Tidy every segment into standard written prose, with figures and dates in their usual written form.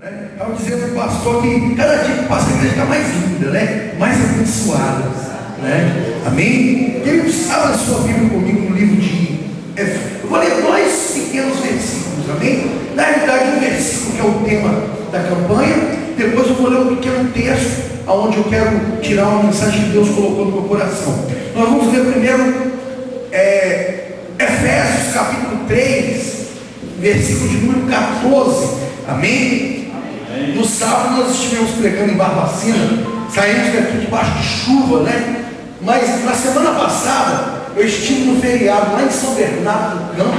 Estava dizendo para o pastor que cada dia que passa a igreja está mais linda, né? Mais abençoada, né? Amém? Queridos, abra sua Bíblia comigo no livro de Efésios. Eu vou ler 2 pequenos versículos, amém? Na realidade, um versículo que é o tema da campanha. Depois eu vou ler um pequeno texto onde eu quero tirar uma mensagem que Deus colocou no meu coração. Nós vamos ler primeiro Efésios capítulo 3, versículo de número 14. Amém? Amém? No sábado nós estivemos pregando em Barbacena, saímos daqui debaixo de chuva, né? Mas na semana passada eu estive no feriado lá em São Bernardo do Campo.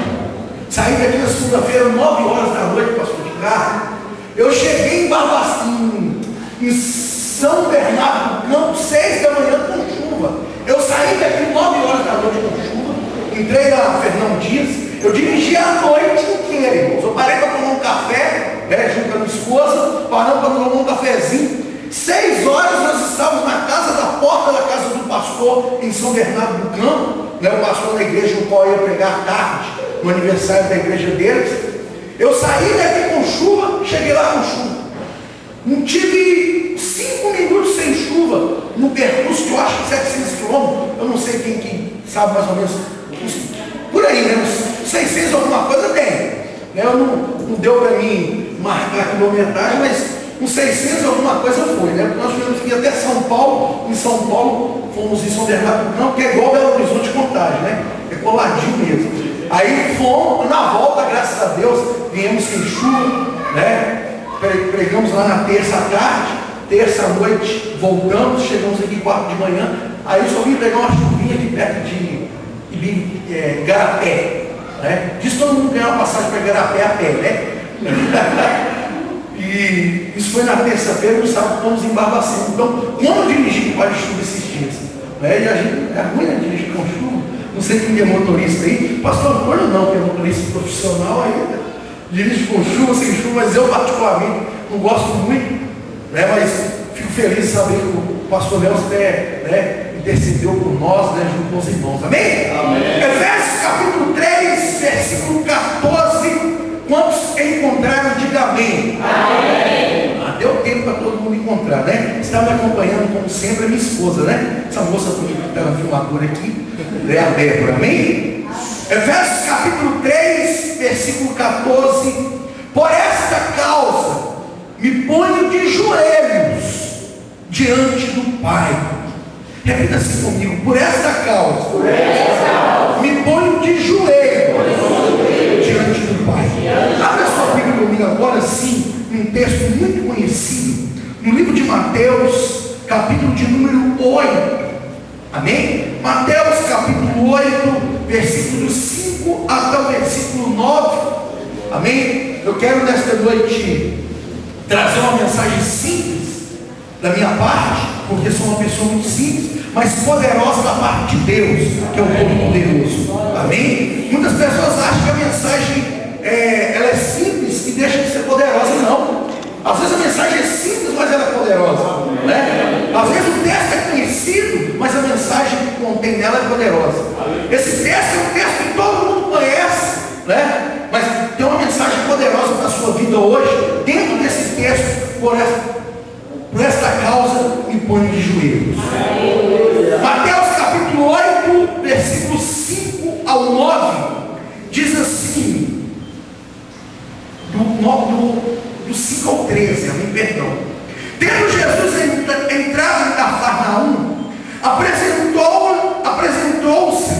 Saí daqui na segunda-feira, 9 horas da noite, pastor de carro. Eu cheguei em Barbacena, em São Bernardo do Campo, 6 da manhã com chuva. Eu saí daqui 9 horas da noite com chuva, entrei na Fernão Dias. Eu dirigi a noite inteira, irmãos. Eu parei para tomar um café, junto com a minha esposa, paramos para tomar um cafezinho. 6 horas nós estávamos na porta da casa do pastor em São Bernardo do Campo, né? O pastor da igreja no qual eu ia pregar à tarde, no aniversário da igreja deles. Eu saí daqui com chuva, cheguei lá com chuva. Não tive 5 minutos sem chuva no percurso que eu acho que 700 quilômetros. Eu não sei quem que sabe mais ou menos por aí, né? Uns 600 alguma coisa tem, né? Não deu para mim marcar a quilometragem, mas uns 600 alguma coisa foi, né? Porque nós tivemos que ir até São Paulo. Em São Paulo fomos em São Bernardo do Campo, que é igual Belo Horizonte Contagem, né? É coladinho mesmo. Aí fomos, na volta, graças a Deus, viemos sem chuva, né? Pregamos lá na terça à tarde, terça à noite, voltamos, chegamos aqui 4 de manhã. Aí só vim pegar uma chuvinha aqui perto de Garapé, né? Diz que todo mundo ganhou uma passagem para Garapé a pé, né? E isso foi na terça-feira, no sábado fomos em Barbacena. Então, quando dirigi com chuva esses dias, né? E a gente é ruim, né, dirigir com chuva. Não sei quem é motorista aí, pastor Antônio não, que é motorista profissional ainda, dirige com chuva, sem chuva, mas eu particularmente não gosto muito, né? Mas fico feliz de saber que o pastor Nelson intercedeu por nós, né, junto com os irmãos, amém? Amém. Efésios capítulo 3, versículo 14. Quantos encontraram, diga amém. Amém. Deu tempo para todo mundo encontrar, né? Está me acompanhando, como sempre, a minha esposa, né? Essa moça bonita que está na filmadora aqui, é a Débora, amém? Efésios capítulo 3, versículo 14. Por esta causa me ponho de joelhos diante do Pai. Repita assim comigo. Por esta causa me ponho de joelhos diante do Pai. Abra sua Bíblia comigo agora sim, um texto muito conhecido, no livro de Mateus, capítulo de número 8. Amém? Mateus capítulo 8, versículo 5 até o versículo 9. Amém? Eu quero nesta noite trazer uma mensagem simples da minha parte, porque sou uma pessoa muito simples, mas poderosa da parte de Deus, que é o Todo-Poderoso. Amém? Muitas pessoas acham que a mensagem ela é simples e deixa de ser poderosa. Não. Às vezes a mensagem é simples, mas ela é poderosa, né? Às vezes o texto é conhecido, mas a mensagem que contém nela é poderosa. Esse texto é um texto que todo mundo conhece, né? Mas tem uma mensagem poderosa para a sua vida hoje, dentro desse texto. Por esta causa me ponho de joelhos. Mateus capítulo 8, versículos 5 ao 9, diz assim, do 5 ao 13, amém, perdão. Tendo Jesus entrado em Cafarnaum, apresentou-se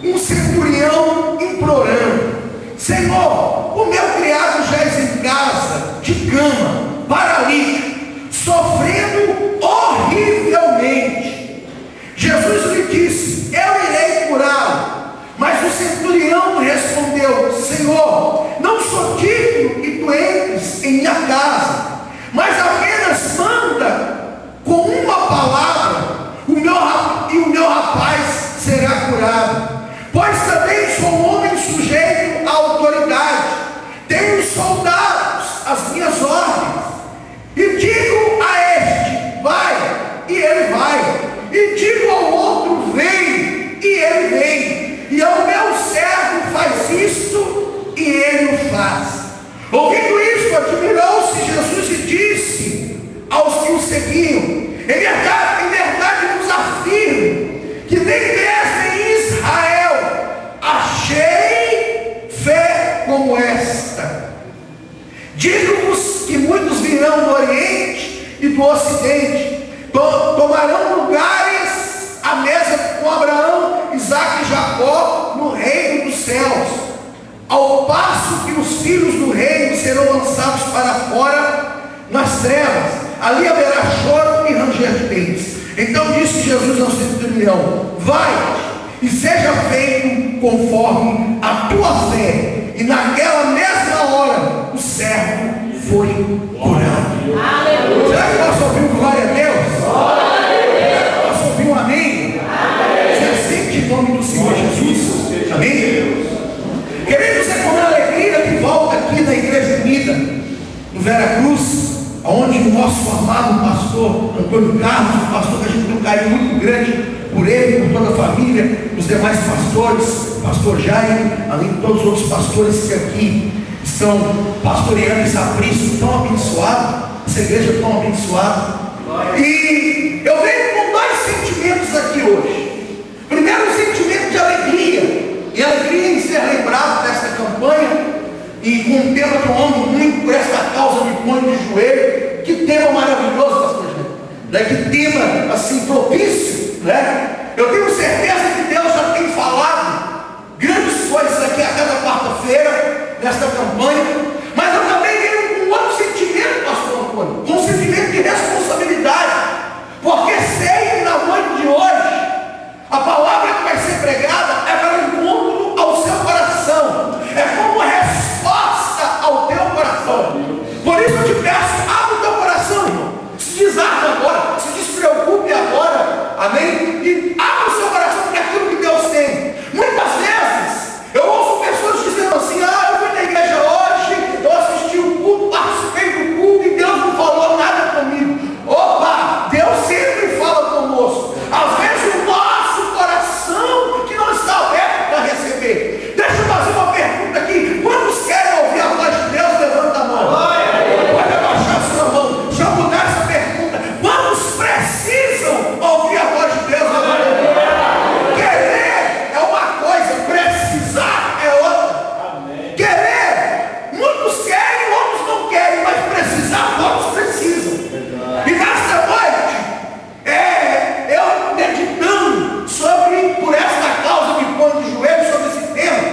um centurião implorando: Senhor, o meu criado jaz em casa, de cama, paralítico, sofrendo horrivelmente. Jesus lhe disse: eu irei curá-lo. Mas o centurião respondeu: Senhor, não sou digno que tu entres em minha casa, mas apenas manda com uma palavra, e o meu rapaz será curado. Pois também sou um homem sujeito à autoridade, tenho soldados às minhas ordens, e digo a este: vai, e ele vai, e digo ao outro: vem, e ele vem, e ao meu servo: faz isto, e ele o faz. Ouvindo isso, admirou-se Jesus passo que os filhos do reino serão lançados para fora nas trevas, ali haverá choro e ranger de dentes. Então disse Jesus ao centurião: vai e seja feito conforme a tua fé. E naquela mesma hora o servo foi curado. Aleluia. Será que nós ouvimos glória a Deus? Glória a Deus. Nós ouvimos amém? Amém. Você sente em nome do Senhor Jesus? Amém? Queridos, é com alegria que volta aqui na Igreja Unida, no Vera Cruz, onde o nosso amado pastor Antônio Carlos, um pastor que a gente tem um carinho muito grande por ele, por toda a família, os demais pastores, pastor Jaime, além de todos os outros pastores que aqui estão pastoreando esse aprisco tão abençoado, essa igreja tão abençoada. E eu venho com dois sentimentos aqui hoje. Primeiro, um sentimento de alegria, e alegria em ser lembrado desta campanha, e com um tema que eu amo muito, por esta causa me põe de joelho. Que tema maravilhoso, pastor Jaime, né? Que tema assim propício, né? Eu tenho certeza que Deus já tem falado grandes coisas aqui a cada quarta-feira nesta campanha, mas eu também venho com outro sentimento, pastor Antônio, com um sentimento de responsabilidade, porque sei que na noite de hoje a palavra que vai ser pregada é para o encontro ao seu coração, é como resposta ao teu coração. Por isso eu te peço, abre o teu coração, irmão, se desarme agora, se despreocupe agora, amém? E abre o seu coração para aquilo que Deus tem. Muitas vezes eu ouço pessoas dizendo assim: eu fui na igreja hoje, eu assisti o culto, participei do culto e Deus não falou nada comigo. Opa, Deus sempre fala conosco. Às vezes o nosso coração que não está aberto para receber. Deixa eu fazer uma pergunta aqui: quantos querem ouvir a voz de Deus? Levanta a mão. Pode abaixar a sua mão. Deixa eu mudar essa pergunta: quantos precisam ouvir a voz de Deus? Levanta a mão. Querer é uma coisa, precisar é outra. Querer, muitos querem, outros não querem, mas precisar, todos precisam. E nesta noite, eu meditando por esta causa, me põe de joelhos sobre esse tema,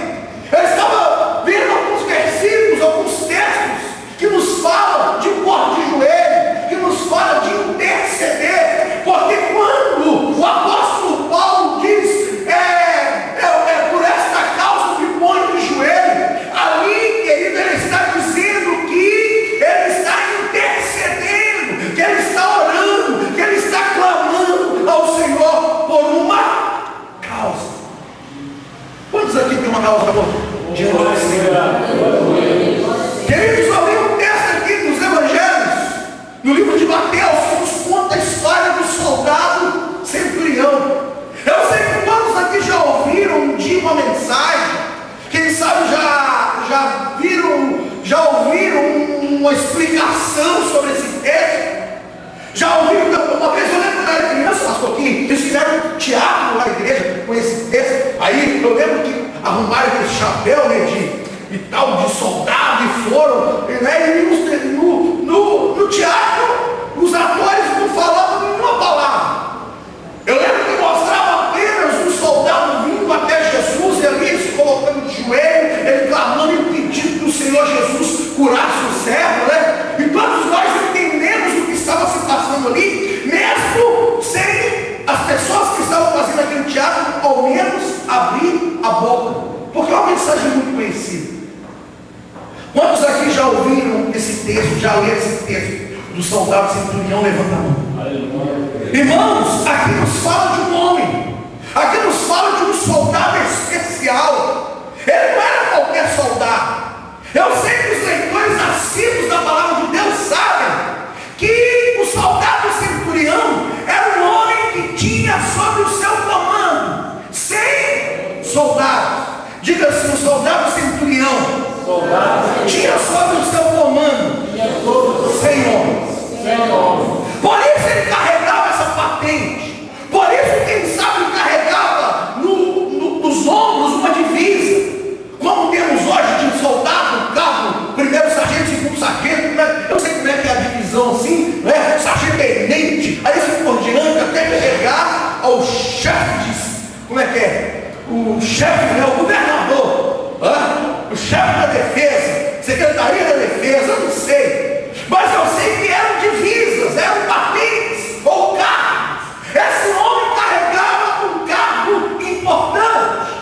eu estava vendo alguns versículos, alguns textos que nos falam de pôr de joelho, que nos falam de interceder, porque quando o apóstolo Paulo diz, por esta causa me põe de joelho, ali, querido, ele está dizendo que ele está intercedendo, que ele está orando, que ele está clamando ao Senhor por uma causa. Quantos aqui tem uma causa diante do Senhor? Queridos, eu li um texto aqui nos Evangelhos, no livro de Mateus, que nos conta a história do soldado centurião. Eu sei que todos aqui já ouviram um dia uma mensagem, quem sabe já ouviram uma explicação sobre esse texto. Já ouviram, uma vez eu lembro da criança, pastor, que eles fizeram teatro lá na igreja com esse texto. Aí eu lembro que arrumaram aquele chapéu, né, e tal, de soldado, e foram, né, e no teatro os atores não falavam nenhuma palavra. Eu lembro que mostrava apenas um soldado vindo até Jesus, e ali ele se colocando de joelho, ele clamando e pedindo que o Senhor Jesus curasse o servo, né? E todos nós entendemos o que estava se passando ali, mesmo sem as pessoas que estavam fazendo aquele teatro ao menos abrir a boca, porque é uma mensagem muito conhecida. Quantos aqui já ouviram esse texto, já leram esse texto do soldado centurião? Levanta a mão. Irmãos, aqui nos fala de um homem, aqui nos fala de um soldado especial. Ele não era qualquer soldado. Eu sei que os leitores assíduos da palavra de Deus sabem que o soldado centurião era um homem que tinha sob o seu comando 100 soldados. Diga assim: o soldado centurião tinha sob o seu comando 100 homens. Por isso ele carregava essa patente. Por isso, quem sabe, carregava nos ombros uma divisa, como temos hoje de um soldado, cabo, primeiro sargento, segundo sargento, né? Eu sei como é que é a divisão assim, né? Sargento tenente, aí assim por diante, até chegar ao chefe como é que é? O chefe, né? O governador, o chefe da defesa, secretaria da defesa, eu não sei. Mas eu sei que eram divisas, eram patentes ou cargos. Esse homem carregava um cargo importante.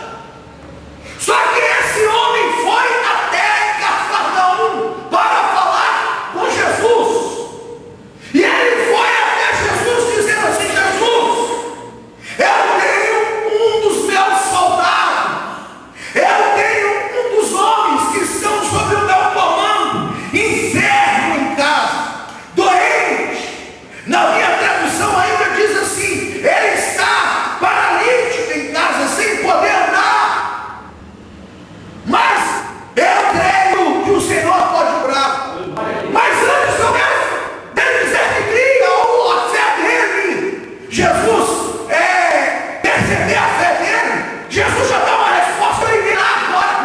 Só que esse homem foi até Cafarnaum para falar com Jesus. E ele foi até Jesus dizendo assim: Jesus, eu tenho um dos meus soldados, eu tenho um dos homens que estão sob o meu comando, enfermo em casa, doente. Na minha tradução ainda diz assim: ele está paralítico em casa, sem poder andar. Mas eu creio que o Senhor pode curar. Mas antes eu quero dizer que cria ou a fé dele. Jesus perceber a fé dele. Jesus já dá uma resposta. Eu irei lá agora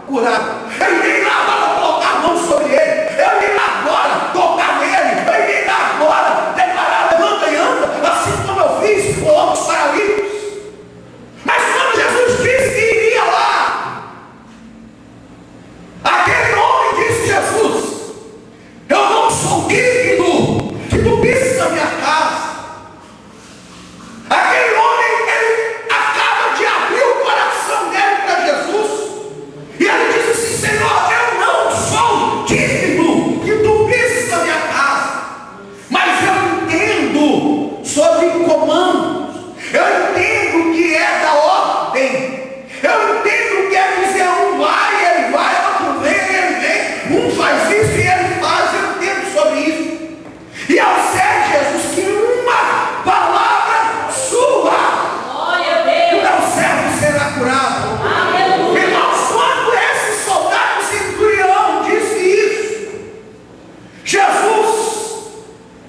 curar. Eu irei lá agora colocar a mão sobre ele. Eu irei lá agora tocar nele. Eu irei lá agora declarar: levanta e anda, assim como eu fiz com outros paralíticos. Mas quando Jesus disse que iria lá, aquele homem disse: Jesus, eu não sou digno que tu pises na minha casa. Aquele homem, ele acaba de abrir o coração dele para Jesus. E ele diz assim: Senhor, eu não sou digno que tu pises na minha casa. Mas eu entendo sobre comandos. Eu entendo que é da ordem. Eu entendo que é dizer: um vai, ele vai, outro vem, ele vem. Um faz isso e ele faz. Eu entendo sobre isso. E eu sei, Jesus, que uma palavra sua, o meu servo será curado. Irmãos, quando esse soldado centurião disse isso, Jesus,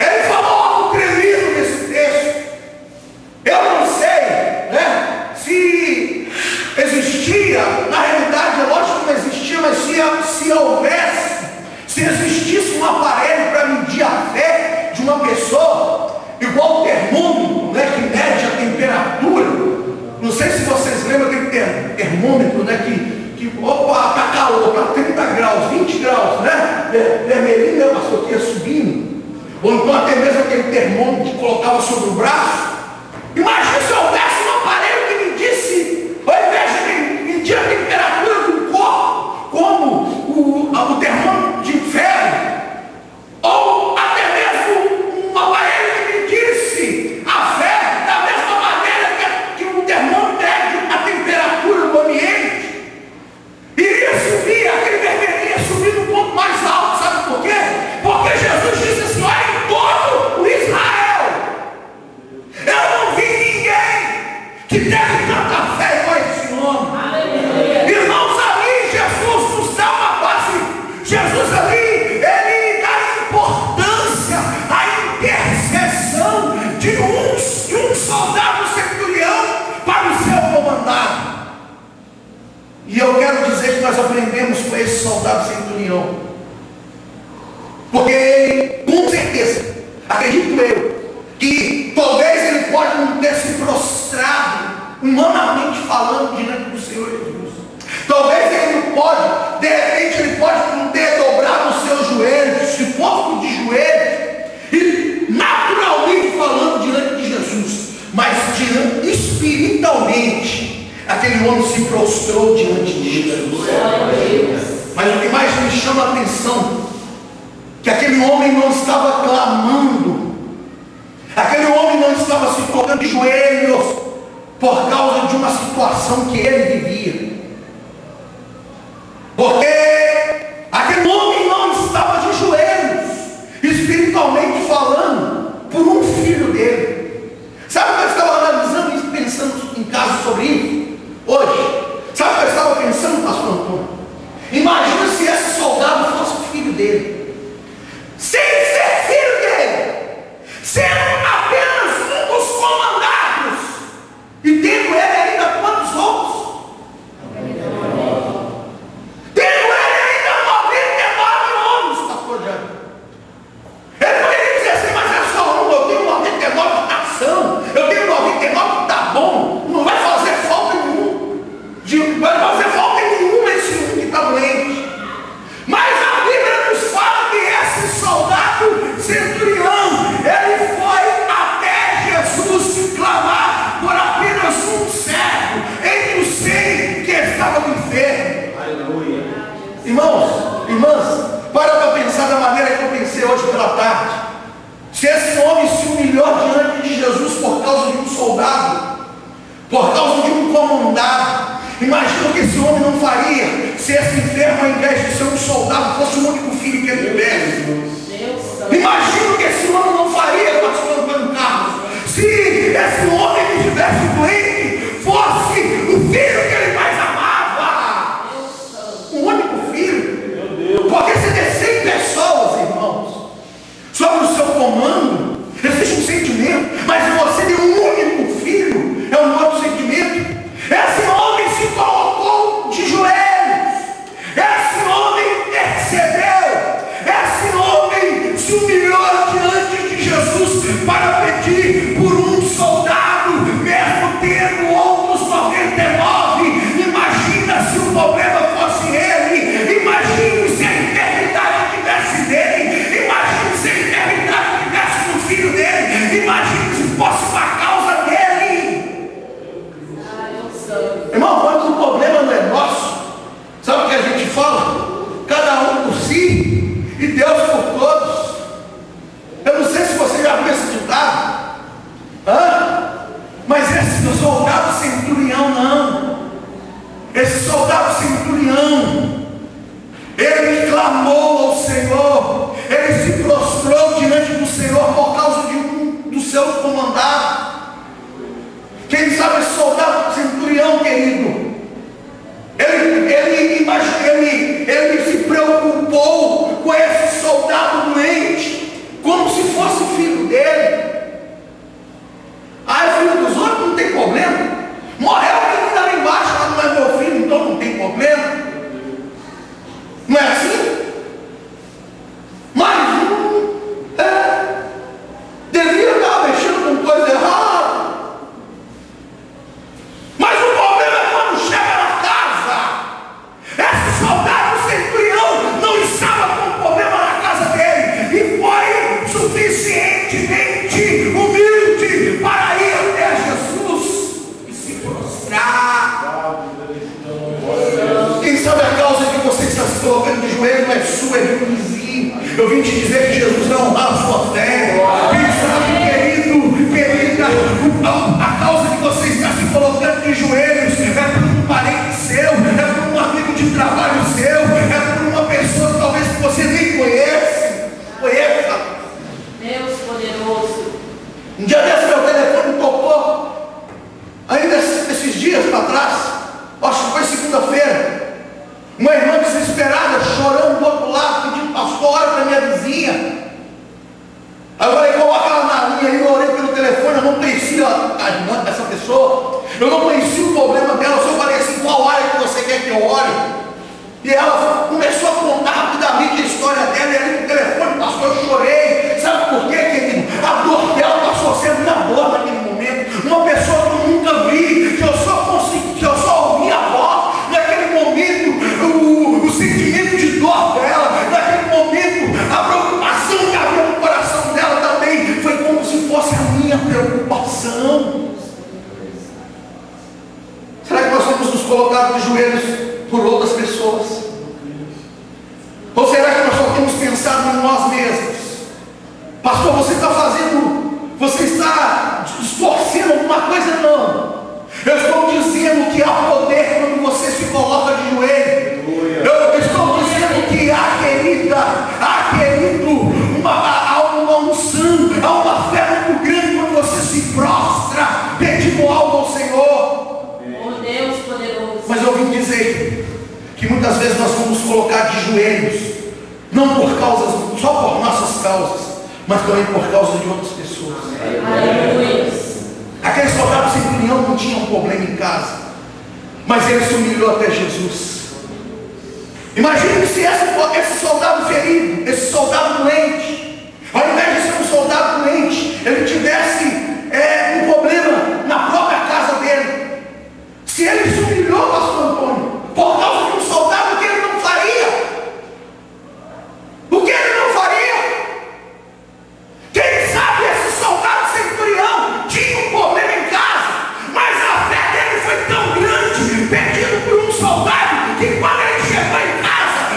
ele falou algo tremendo nesse texto. Eu não sei, se existia, na realidade é lógico que não existia, mas se houvesse, se existisse um aparelho para medir a fé de uma pessoa, igual o termômetro, que mede a temperatura. Não sei se vocês lembram aquele termômetro, que opa, está calor, está 30 graus, 20 graus, vermelhinho, pastor, que ia subindo. Ou então até mesmo aquele termômetro que colocava sobre o braço. Imagina se houvesse um aparelho que medisse, ao invés de medir a temperatura do corpo, como o termômetro de ferro, ou até mesmo um aparelho que medisse a fé da mesma maneira que o termômetro mede a temperatura do ambiente. Iria subir, aquele vermelhinho ia subir no ponto mais alto. Sabe por quê? Porque Jesus disse assim: olha, em todo o Israel eu não vi ninguém que teve tanta fé igual esse homem. Irmãos, ali Jesus nos dá uma base. Jesus ali, ele dá importância à intercessão de um soldado centurião para o seu comandado. E eu quero dizer que nós aprendemos com esse soldado centurião, porque ele, com certeza, acredito eu, que talvez ele pode não ter se prostrado, humanamente falando, diante do Senhor Jesus. Talvez ele não pode, de repente ele pode não ter dobrado os seus joelhos, se posto de joelhos, e naturalmente falando diante de Jesus. Mas espiritualmente, aquele homem se prostrou diante de Jesus. Mas o que mais me chama a atenção, que aquele homem não estava clamando, aquele homem não estava se colocando de joelhos por causa de uma situação que ele vivia. Porque aquele homem não estava de joelhos, espiritualmente falando, por um filho dele. Sabe o que eu estava analisando e pensando em casos sobre isso? Hoje, sabe o que eu estava pensando, pastor Antônio? Imagina se esse soldado fosse filho dele, sem ser filho dele, sendo apenas um dos comandados, e tendo ele ainda quantos outros? Tendo ele ainda 99 homens, pastor Jânio. Ele poderia dizer assim: mas é só um, eu tenho 99 de ação, eu tenho 99 que está bom, não vai fazer falta nenhuma. Vai fazer falta nenhuma esse um que está doente. Irmãos, irmãs, para pensar da maneira que eu pensei hoje pela tarde. Se esse homem se humilhou diante de Jesus por causa de um soldado, por causa de um comandado, imagina o que esse homem não faria se esse enfermo, ao invés de ser um soldado, fosse o único filho que ele tivesse. Imagina o que esse homem não faria, pastor Antônio Carlos, se esse homem que estivesse doente fosse o filho que ele mais amava. O único filho. Porque se der 100 pessoas, irmãos, sob o seu comando, existe um sentimento, mas se você tem um único filho, é um outro sentimento. Esse homem se colocou de joelhos, esse homem intercedeu, esse homem se humilhou diante de Jesus para pedir por um soldado, mesmo tendo outros 99. Imagina se o problema fosse ele, imagine se a enfermidade tivesse dele, imagine se a enfermidade tivesse no filho dele, imagine se fosse uma causa dele. Irmão, quando o problema não é nosso, sabe o que a gente fala? Cada um por si e Deus por todos. Eu não sei se você já viu esse ditado, mas esse soldado centurião não. Esse soldado centurião, ele clamou ao Senhor, ele se prostrou diante do Senhor por causa de um dos seus comandados. Quem sabe esse soldado centurião, querido, ele se preocupou com esse soldado doente, como se fosse o filho dele. Ah, é filho dos outros, não tem problema. Morreu quem está lá embaixo, não é meu filho, então não tem problema. Não é assim? Mas devia estar mexendo com coisa errada. Mas o problema é quando chega na casa. Esse soldado centurião não estava com problema na casa dele e foi suficientemente humilde para ir até Jesus e se prostrar. Quem sabe a causa que você está se colocando de joelho não é sua, é de um vizinho. Eu vim te dizer que Jesus vai honrar a sua fé. Quem sabe, querida, a causa que você está se colocando de joelhos é por um parente seu, é por um amigo de trabalho seu, é por uma pessoa talvez que você nem conhece. Conheça. Deus poderoso. Um dia desse meu telefone tocou, ainda esses dias para trás, acho que foi segunda-feira. Uma irmã desesperada, chorando do outro lado, pedindo: pastor, ora para minha vizinha. Aí eu falei: coloca ela na linha. Aí eu orei pelo telefone, eu não conhecia a irmã dessa pessoa, eu não conhecia o problema dela. Eu só falei assim: qual área que você quer que eu ore? E ela começou a contar rapidamente a história dela. E ali no telefone, pastor, eu chorei. Sabe por quê, querido? A dor dela passou a ser minha dor naquele momento. Uma pessoa que eu nunca vi, que eu só ouvi a voz. Naquele momento, o sentimento de dor dela, naquele momento, a preocupação que havia no coração dela também foi como se fosse a minha preocupação. Será que nós temos nos colocado de joelhos por outras pessoas? Ou será que nós só temos pensado em nós mesmos? Pastor, você está distorcendo alguma coisa? Não. Eu estou dizendo que há poder quando você se coloca de joelho. Eu estou dizendo que há, querido, uma unção, há uma fé muito grande quando você se prostra, pedindo algo ao Senhor. Oh Deus poderoso. Mas eu vim dizer que muitas vezes nós vamos colocar de joelhos, não por causas, só por nossas causas, mas também por causa de outras pessoas. Aleluia. Aquele soldado centurião não tinha um problema em casa, mas ele se humilhou até Jesus. Imagine se esse soldado ferido, esse soldado doente, ao invés de ser um soldado doente, ele tivesse um problema na própria casa dele. Se ele se humilhou, pastor Antônio, por causa de um soldado, o que ele não faria? O que ele não faria? Quem sabe esse soldado centurião tinha um problema em casa, mas a fé dele foi tão grande, pedido por um soldado, que quando ele chegou em casa,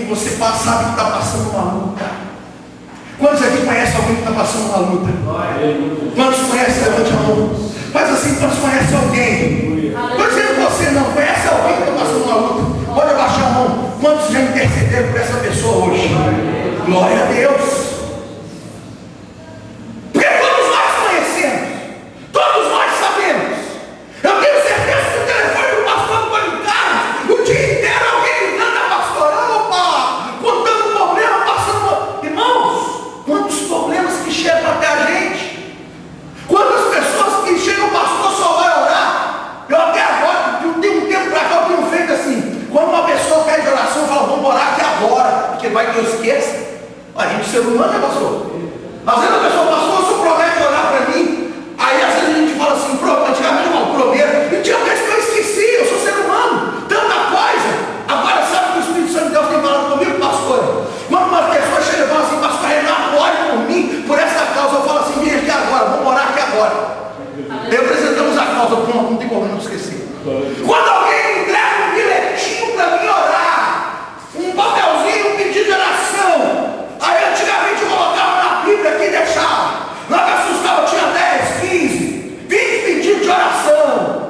você sabe que está passando uma luta? Quantos aqui conhecem alguém que está passando uma luta? Quantos conhecem? Levante a mão. Faz assim, quantos conhecem alguém? Estou dizendo você não, conhece alguém que está passando uma luta? Pode abaixar a mão. Quantos já intercederam por essa pessoa hoje? Glória a Deus. Porque todos nós conhecemos, todos nós sabemos. Eu tenho certeza que o telefone do pastor não foi ligado o dia inteiro, alguém ligando na pastoral, opa, contando problema, passando. Irmãos, quantos problemas que chegam até a gente? Quantas pessoas que chegam, o pastor só vai orar? Eu até agora, de um tempo para cá, eu tenho feito assim. Quando uma pessoa pede oração, eu falo, vamos orar aqui agora, porque vai que eu esqueça. A gente, ser humano, é pastor. Às vezes a pessoa, pastor, o senhor promete orar para mim. Aí às vezes a gente fala assim, antigamente eu prometo. E tinha vez que eu esqueci, eu sou ser humano. Tanta coisa. Agora sabe que o Espírito Santo de Deus tem falado comigo, pastor? Quando uma pessoa chega e fala assim, pastor Renato, ore por mim, por essa causa, eu falo assim, vem aqui agora, vamos orar aqui agora. Representamos a causa, pronto, não tem problema, não esquecer. Quando alguém entrega um bilhetinho para mim orar, um papelzinho, um pedido de oração, aí antigamente eu colocava na Bíblia aqui e deixava. Não me assustava, eu tinha 10, 15, 20 pedidos de oração.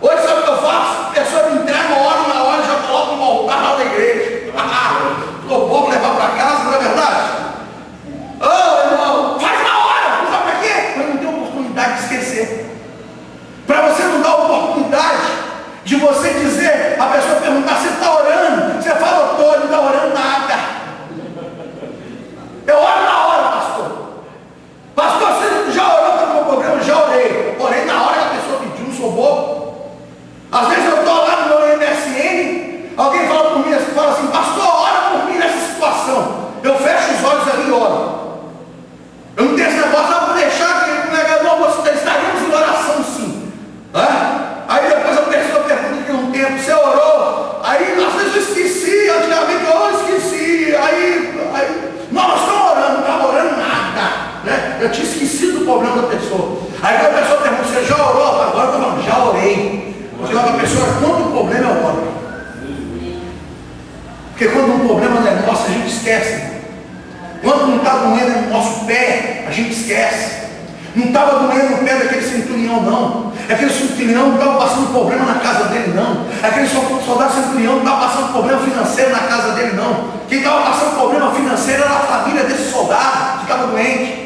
Hoje sabe o que eu faço? A pessoa me entrega, eu oro na hora e já coloco no altar lá da igreja. Ficou bom levar para casa, não é verdade? Irmão, faz na hora, sabe para quê? Para não ter oportunidade de esquecer. Para você não dar oportunidade de você dizer, a pessoa perguntar, você está orando? Você fala, eu estou, não está orando nada. Eu oro na hora, pastor. Pastor, você já orou para o meu problema? Já orei. Orei na hora que a pessoa pediu, não sou bobo. Às vezes eu estou lá no meu MSN, alguém fala por mim, fala assim, pastor, ora por mim nessa situação. Eu fecho os olhos ali e oro. Eu não tenho esse negócio, vou deixar que não, você estaremos em oração sim. Aí depois a pessoa pergunta de um tempo, você orou? Aí às vezes eu esqueci, antigamente eu esqueci, não, nós estamos orando, não estava orando nada, né? Eu tinha esquecido do problema da pessoa. Aí quando a pessoa pergunta, você já orou? Agora eu estou falando, já orei. Eu digo para a pessoa, quando o problema eu oro. Porque quando um problema não é nosso, a gente esquece. Quando não está doendo no nosso pé, a gente esquece. Não estava doendo no pé daquele centurião, não. Aquele centurião não estava passando problema na casa dele, não. Aquele soldado centurião não estava passando problema financeiro na casa dele, não. Quem estava passando problema financeiro era a família desse soldado que estava doente.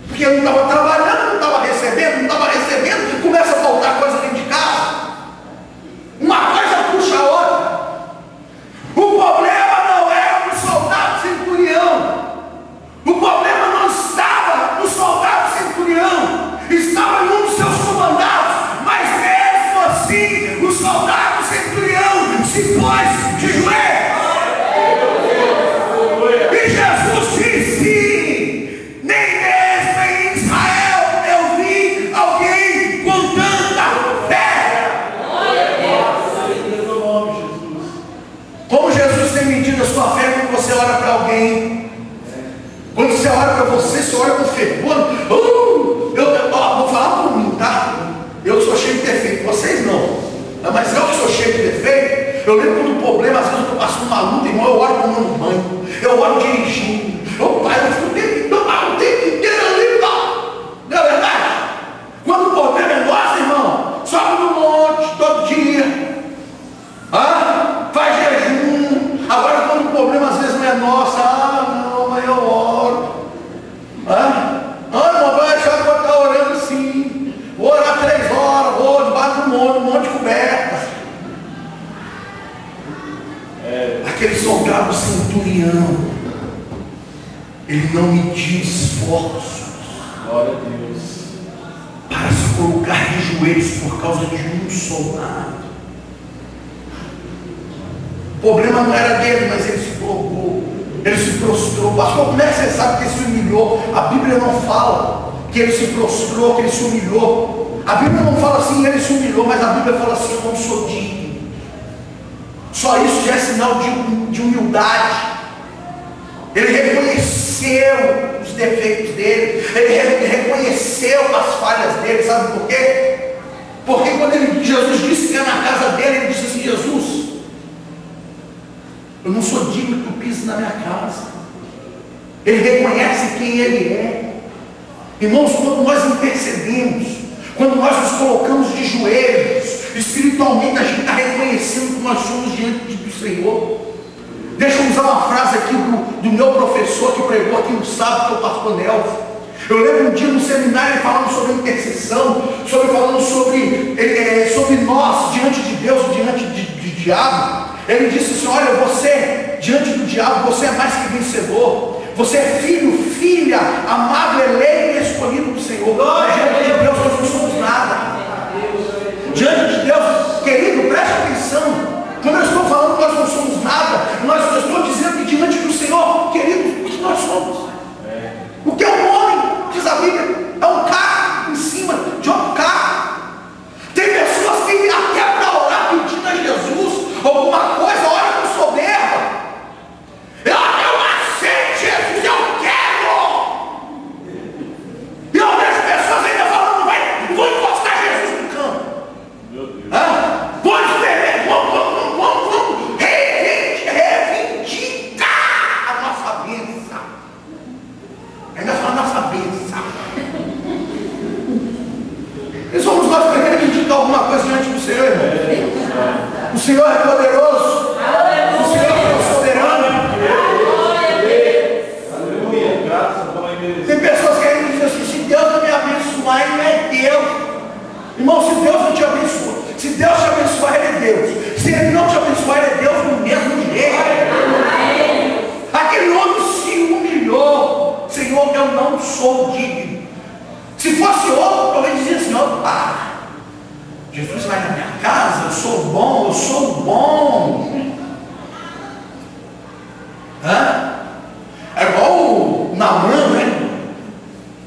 Porque ele não estava trabalhando, não estava recebendo, começa a faltar coisa dentro de casa. Uma coisa puxa a outra. O problema não era no soldado centurião. O problema não estava no soldado centurião, estava em um dos seus comandados. Mas mesmo assim, o soldado centurião se pôs de joelhos. E Jesus disse: nem mesmo em Israel eu vi alguém com tanta fé. Como Jesus tem medido a sua fé quando você ora para alguém? Quando você ora para você, você ora com fervor. Vou falar por mim, tá? Eu sou cheio de defeito, vocês não. Mas eu que sou cheio de defeito, eu lembro quando o problema, às vezes eu estou passando uma luta, irmão, eu oro tomando banho, eu oro dirigindo. Pai, eu fico o tempo inteiro ali, não é verdade? Quando o problema é nosso, irmão, sobe no monte todo dia. Faz jejum. Agora quando o problema às vezes não é nosso, não, mas eu oro. Não vai achar que eu estou orando sim. Vou orar 3 horas, vou debaixo do monte coberta. Aquele soldado centurião, ele não mediu esforços. Glória a Deus. Para se colocar de joelhos por causa de um soldado. O problema não era dele, mas ele se colocou, ele se prostrou. Pastor, como é que você sabe que ele se humilhou? A Bíblia não fala que ele se prostrou, que ele se humilhou. A Bíblia não fala assim, ele se humilhou, mas a Bíblia fala assim, eu não sou digno. Só isso já é sinal de humildade. Ele reconheceu os defeitos dele, ele reconheceu as falhas dele, sabe por quê? Porque quando Jesus disse que ia na casa dele, ele disse assim, Jesus, Eu não sou digno que tu pises na minha casa. Ele reconhece quem ele é. Irmãos, quando nós intercedemos, quando nós nos colocamos de joelhos, espiritualmente a gente está reconhecendo que nós somos diante do Senhor. Deixa eu usar uma frase aqui do meu professor que pregou aqui no sábado, que é o pastor Nelson. Eu lembro um dia no seminário ele falando sobre intercessão, falando sobre nós diante de Deus, diante de diabo. Ele disse assim: olha, você diante do diabo, você é mais que vencedor. Você é filho, filha, amado, eleito e escolhido do Senhor. Diante de Deus nós não somos nada. Diante de Deus, querido, preste atenção. Quando eu estou falando que nós não somos nada, eu estou dizendo que diante do Senhor, querido, o que nós somos? O que é um homem? Diz a Bíblia, é um carro em cima de outro carro. Tem pessoas que até para orar pedindo a Jesus alguma coisa, olha com soberba. Eu aceito Jesus, eu quero. E outras pessoas ainda falando, vou encostar Jesus no canto. Meu Deus. Vamos beber, vamos reivindicar a nossa bênção. Ainda fala nossa bênção. E somos nós que reivindicar alguma coisa diante do Senhor, irmão. O Senhor é poderoso. O Senhor é soberano. Tem pessoas que ainda dizem assim: se Deus não me abençoar, Ele é Deus. Irmão, se Deus não te abençoa, se Deus te abençoar, Ele é Deus. Se Ele não te abençoar, Ele é Deus no mesmo jeito. Aquele homem se humilhou: Senhor, eu não sou digno. Se fosse outro, talvez dizia assim: opa, Jesus vai na minha casa, eu sou bom, eu sou bom. É igual o Naamã, né?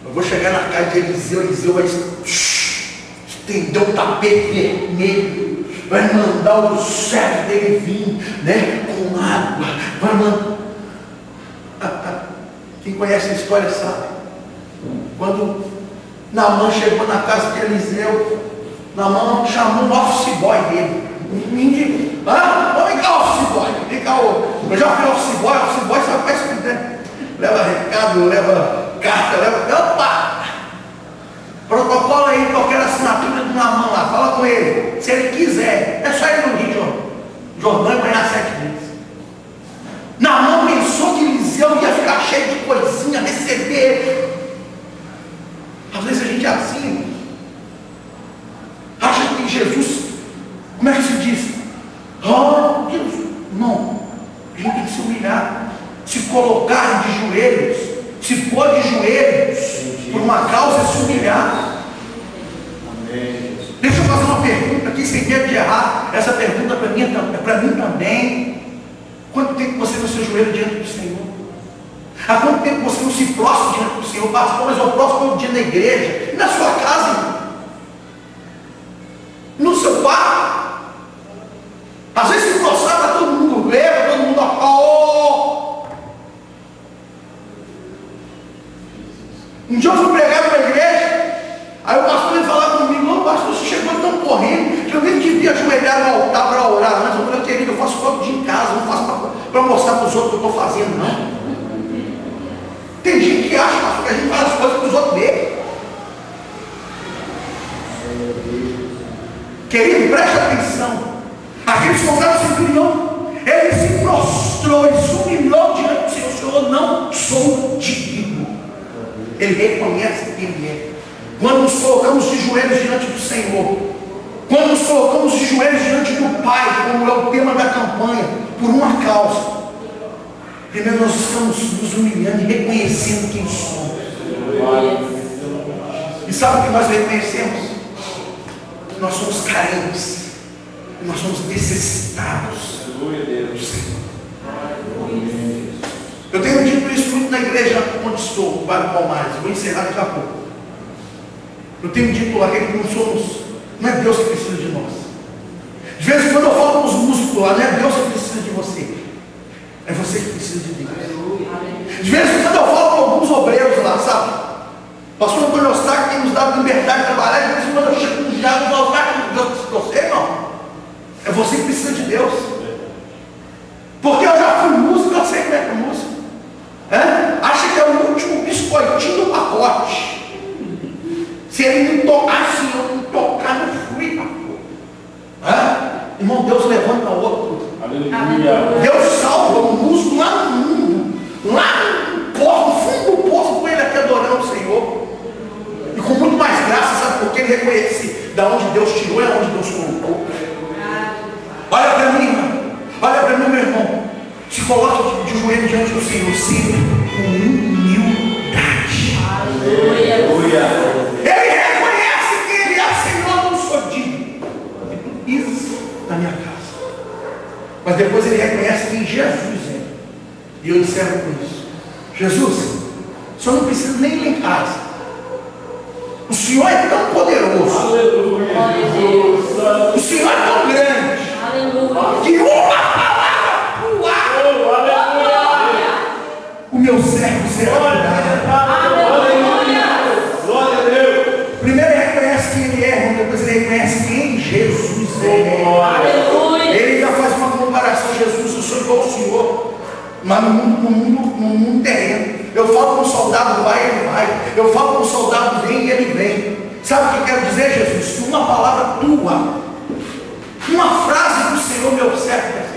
Eu vou chegar na casa de Eliseu, Eliseu vai estender um tapete vermelho, vai mandar o servo dele vir, né? Com água, vai mandar. Quem conhece a história sabe. Quando Naamã chegou na casa de Eliseu, Naamã chamou o office boy dele. Vem cá, office boy. Vem cá, eu já fui office boy sabe para isso, né? Leva recado, leva carta, leva. Opa! Protocolo aí, que eu quero a assinatura do Naamã lá. Fala com ele. Se ele quiser, é só ir no Rio Jordão e ganhar 7 meses. Naamã pensou que Eliseu ia ficar cheio de coisinha, receber. Às vezes a gente é assim. Acha que Jesus, como é que se diz? Oh, Deus, não. A gente tem que se humilhar, se colocar de joelhos, se pôr de joelhos por uma causa, se humilhar. Amém. Deixa eu fazer uma pergunta aqui sem medo de errar. Essa pergunta é para mim também. Quanto tempo você não se ajoelha diante do Senhor? Há quanto tempo você não se prostra diante do Senhor? Pastor, mas eu prostro todo dia na igreja. E na sua casa, irmão? No seu quarto? Às vezes se prostrar para todo mundo ver, todo mundo Um dia eu fui pregar para a igreja, aí o pastor veio falar comigo: ô pastor, você chegou tão correndo que eu nem devia ajoelhar no altar para orar antes. Eu falei: querido, eu faço todo dia em casa, não faço para mostrar para os outros o que eu estou fazendo, não. Tem gente que acha, pastor, que a gente faz as coisas para os outros verem. Querido, preste atenção. Aqueles soldados se humilhou, ele se prostrou, ele se humilhou diante do Senhor. Senhor, não sou digno. Ele reconhece quem ele é. Quando nos colocamos de joelhos diante do Senhor, quando nos colocamos de joelhos diante do Pai, como é o tema da campanha, por uma causa, primeiro nós estamos nos humilhando e reconhecendo quem somos. E sabe o que nós reconhecemos? Nós somos carentes, nós somos necessitados do Senhor. Eu tenho dito isso muito na igreja onde estou, no bairro Palmares. Vou encerrar daqui a pouco. Eu tenho dito lá que não é Deus que precisa de nós. De vez em quando eu falo com os músicos lá: não é Deus que precisa de você, é você que precisa de Deus. De vez em quando eu falo com alguns obreiros lá, sabe? Pastor Antônio Eustáquio tem nos dado liberdade de trabalhar. De vez em quando eu chego com um diabo e falo: Deus, você não. É você que precisa de Deus. Porque eu já reconhecer da onde Deus tirou e aonde Deus colocou. Olha para mim, irmão. Olha para mim, meu irmão. Se coloque de joelho diante do Senhor, sim, com humildade. Aleluia. Ele reconhece que Ele é Senhor, não sou digno de tu pisas na minha casa. Mas depois ele reconhece que Jesus é. E eu encerro com isso. Jesus, o Senhor não precisa nem ir em casa. O Senhor é tão poderoso. Aleluia. O Senhor é tão grande. Aleluia. Que uma palavra aleluia, o meu servo será curado. Aleluia. Glória a Deus. Primeiro ele reconhece quem ele é, depois ele reconhece quem Jesus é. Aleluia. Ele ainda faz uma comparação. Jesus, eu sou igual ao Senhor, mas no mundo terreno. Eu falo com o soldado, vai, ele vai. Eu falo com o soldado, vem, e ele vem. Sabe o que eu quero dizer, Jesus? Uma palavra tua, uma frase do Senhor, meu servo